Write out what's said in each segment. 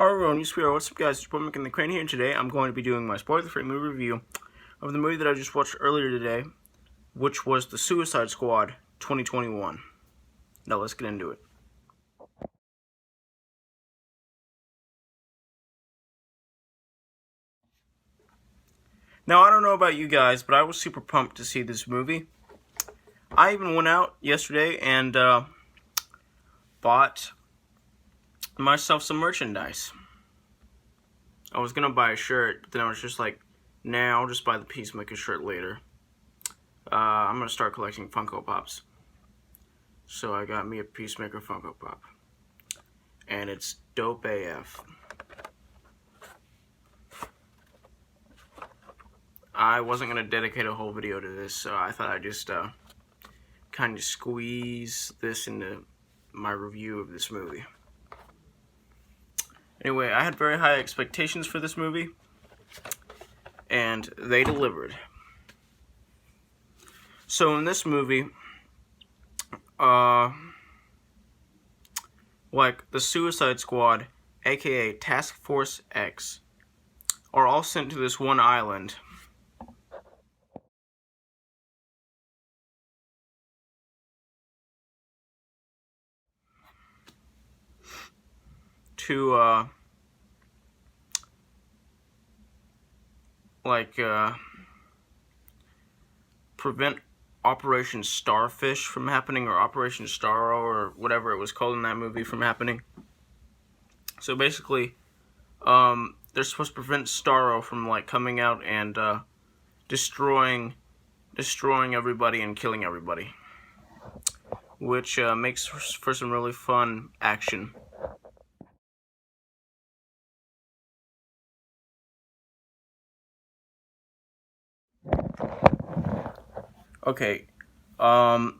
Alright everyone, what's up guys, it's your boy McKinley Crain here, and today I'm going to be doing my spoiler-free movie review of the movie that I just watched earlier today, which was The Suicide Squad 2021. Now let's get into it. Now I don't know about you guys, but I was super pumped to see this movie. I even went out yesterday and bought myself some merchandise. I was gonna buy a shirt, but then I was just like, nah, I'll just buy the Peacemaker shirt later. I'm gonna start collecting Funko Pops. So I got me a Peacemaker Funko Pop. And it's dope AF. I wasn't gonna dedicate a whole video to this, so I thought I'd just kind of squeeze this into my review of this movie. Anyway, I had very high expectations for this movie, and they delivered. So in this movie, like the Suicide Squad, aka Task Force X, are all sent to this one island to prevent Operation Starfish from happening, or Operation Starro, or whatever it was called in that movie, from happening. So basically, they're supposed to prevent Starro from coming out and destroying everybody and killing everybody, which makes for some really fun action. Okay, oh,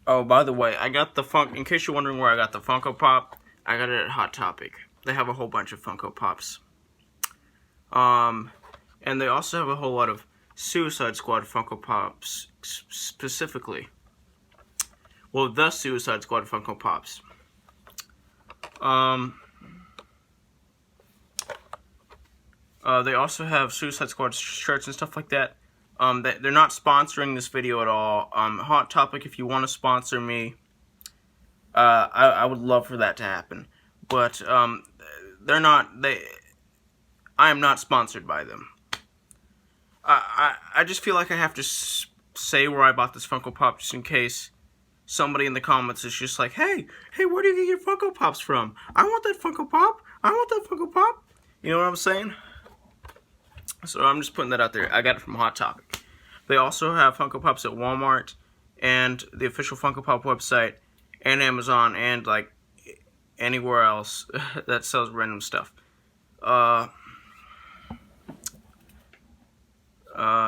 by the way, I got the in case you're wondering where I got the Funko Pop, I got it at Hot Topic. They have a whole bunch of Funko Pops. And they also have a whole lot of Suicide Squad Funko Pops, specifically. Well, the Suicide Squad Funko Pops. They also have Suicide Squad shirts and stuff like that. They're not sponsoring this video at all. Hot Topic, if you want to sponsor me, I would love for that to happen. But they're not. I am not sponsored by them. I just feel like I have to say where I bought this Funko Pop, just in case somebody in the comments is just like, hey, where do you get your Funko Pops from? I want that Funko Pop. I want that Funko Pop. You know what I'm saying? So I'm just putting that out there. I got it from Hot Topic. They also have Funko Pops at Walmart and the official Funko Pop website and Amazon and anywhere else that sells random stuff.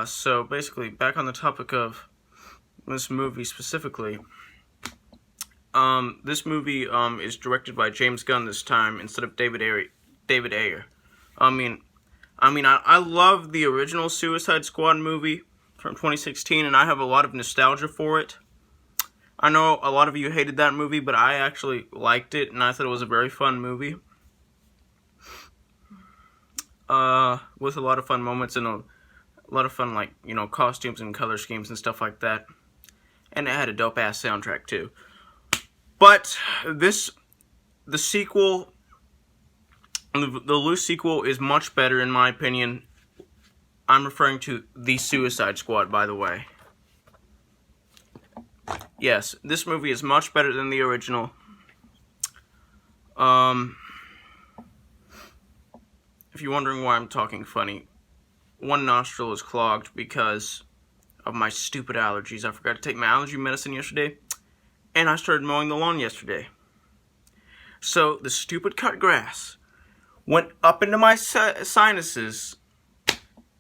So basically, back on the topic of this movie specifically, this movie is directed by James Gunn this time instead of David Ayer. I love the original Suicide Squad movie from 2016, and I have a lot of nostalgia for it. I know a lot of you hated that movie, but I actually liked it, and I thought it was a very fun movie. With a lot of fun moments and a lot of fun, costumes and color schemes and stuff like that. And it had a dope-ass soundtrack, too. But the sequel... The loose sequel is much better, in my opinion. I'm referring to The Suicide Squad, by the way. Yes, this movie is much better than the original. If you're wondering why I'm talking funny, one nostril is clogged because of my stupid allergies. I forgot to take my allergy medicine yesterday, and I started mowing the lawn yesterday. So, the stupid cut grass went up into my sinuses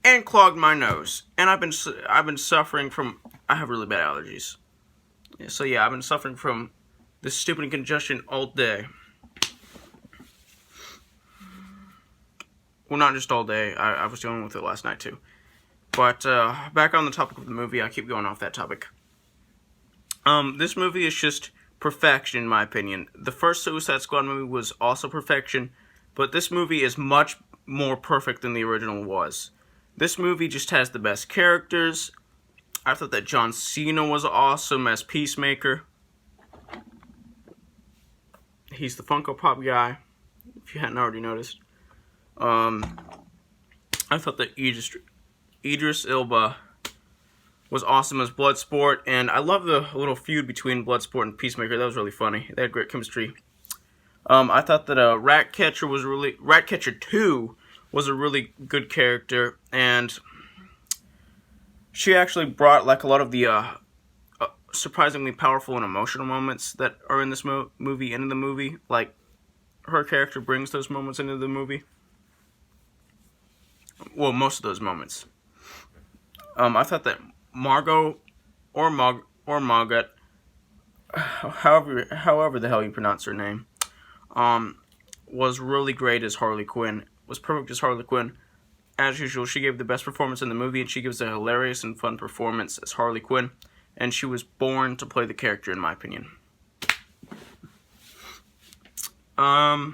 and clogged my nose. And I've been suffering from... I have really bad allergies. So yeah, I've been suffering from this stupid congestion all day. Well, not just all day. I was dealing with it last night too. But back on the topic of the movie, I keep going off that topic. This movie is just perfection, in my opinion. The first Suicide Squad movie was also perfection. but this movie is much more perfect than the original was. This movie just has the best characters. I thought that John Cena was awesome as Peacemaker. He's the Funko Pop guy, if you hadn't already noticed. I thought that Idris Elba was awesome as Bloodsport, and I love the little feud between Bloodsport and Peacemaker. That was really funny. They had great chemistry. I thought that Ratcatcher 2 was a really good character, and she actually brought like a lot of the surprisingly powerful and emotional moments that are in this movie into the movie. Like, her character brings those moments into the movie. Well, most of those moments. I thought that Margot or Margot, however the hell you pronounce her name, was really great as Harley Quinn. Was perfect as Harley Quinn. As usual, she gave the best performance in the movie, and she gives a hilarious and fun performance as Harley Quinn. And she was born to play the character, in my opinion. I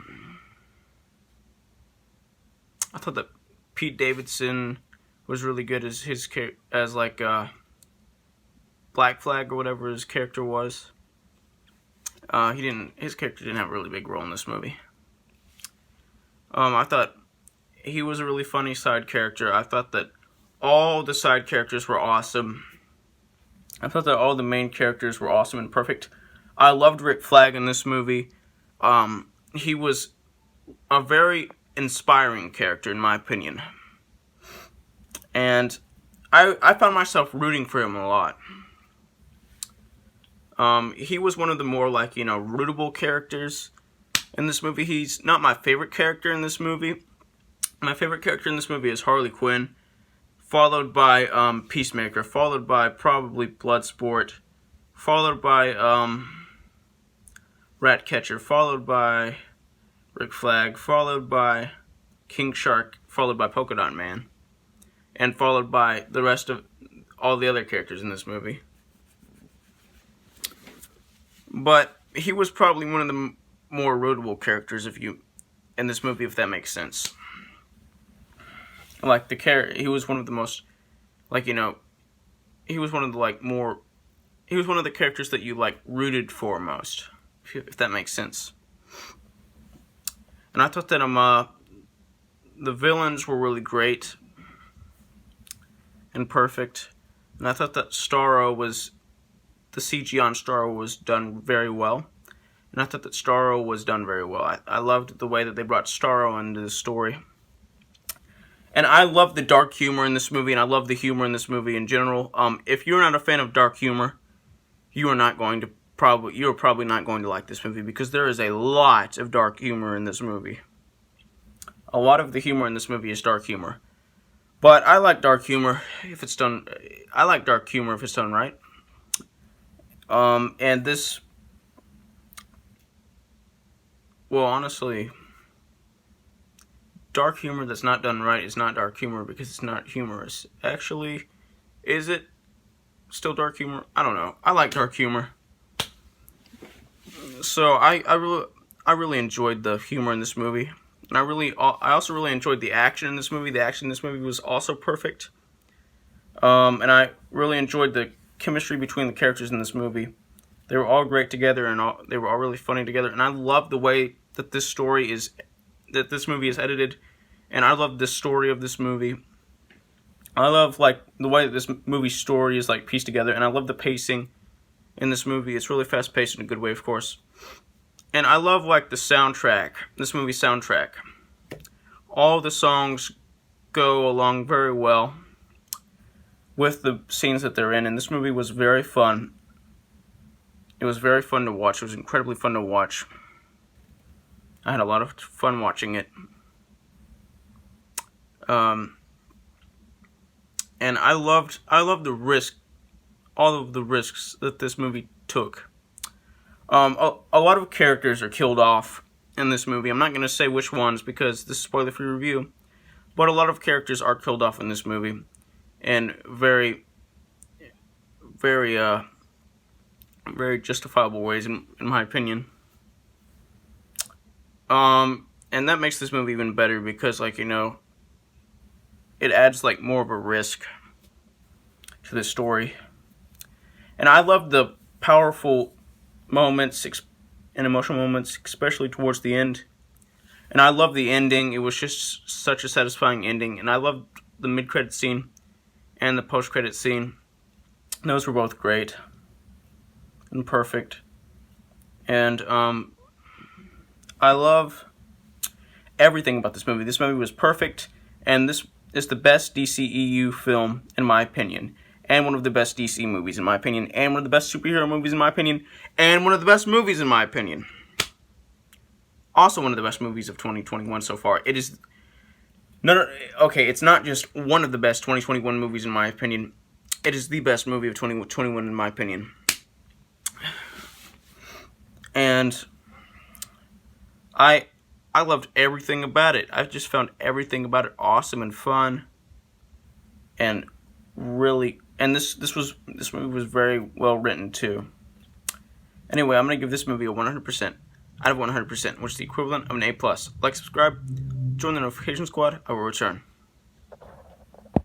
thought that Pete Davidson was really good as Black Flag or whatever his character was. His character didn't have a really big role in this movie. I thought he was a really funny side character. I thought that all the side characters were awesome. I thought that all the main characters were awesome and perfect. I loved Rick Flag in this movie. He was a very inspiring character, in my opinion. And I found myself rooting for him a lot. He was one of the more, rootable characters in this movie. He's not my favorite character in this movie. My favorite character in this movie is Harley Quinn, followed by Peacemaker, followed by probably Bloodsport, followed by Ratcatcher, followed by Rick Flag, followed by King Shark, followed by Polka Dot Man, and followed by the rest of all the other characters in this movie. But he was probably one of the more rootable characters in this movie, if that makes sense. Like, he was one of the most, he was one of the characters that you, rooted for most, if that makes sense. And I thought that, the villains were really great and perfect. And I thought that the CG on Starro was done very well. And I thought that Starro was done very well. I loved the way that they brought Starro into the story. And I love the dark humor in this movie, and I love the humor in this movie in general. If you're not a fan of dark humor, you're probably not going to like this movie, because there is a lot of dark humor in this movie. A lot of the humor in this movie is dark humor. But I like dark humor if it's done. I like dark humor if it's done right. And this, well, honestly, dark humor that's not done right is not dark humor, because it's not humorous. Actually, is it still dark humor? I don't know. I like dark humor. So I really enjoyed the humor in this movie. And I also really enjoyed the action in this movie. The action in this movie was also perfect. And I really enjoyed the chemistry between the characters in this movie. They were all great together, and they were all really funny together. And I love the way that this movie is edited. And I love the story of this movie. I love the way that this movie's story is pieced together, and I love the pacing in this movie. It's really fast paced in a good way, of course. And I love the soundtrack, this movie's soundtrack. All the songs go along very well with the scenes that they're in, and this movie was very fun. It was very fun to watch. It was incredibly fun to watch. I had a lot of fun watching it. And I loved all of the risks that this movie took. A lot of characters are killed off in this movie. I'm not going to say which ones, because this is a spoiler-free review. But a lot of characters are killed off in this movie. In very, very, very justifiable ways, in my opinion. And that makes this movie even better because, like, you know, it adds, like, more of a risk to the story. And I love the powerful moments and emotional moments, especially towards the end. And I love the ending. It was just such a satisfying ending. And I loved the mid-credit scene and the post-credit scene. Those were both great and perfect. And I love everything about this movie. This movie was perfect, and this is the best DCEU film, in my opinion. And one of the best DC movies, in my opinion. And one of the best superhero movies, in my opinion. And one of the best movies, in my opinion. Also one of the best movies of 2021 so far. It is... Okay, it's not just one of the best 2021 movies, in my opinion. It is the best movie of 2021, in my opinion. And I loved everything about it. I just found everything about it awesome and fun. And really... And this movie was very well written too. Anyway, I'm gonna give this movie a 100% out of 100%, which is the equivalent of an A+. Like, subscribe, join the notification squad. I will return.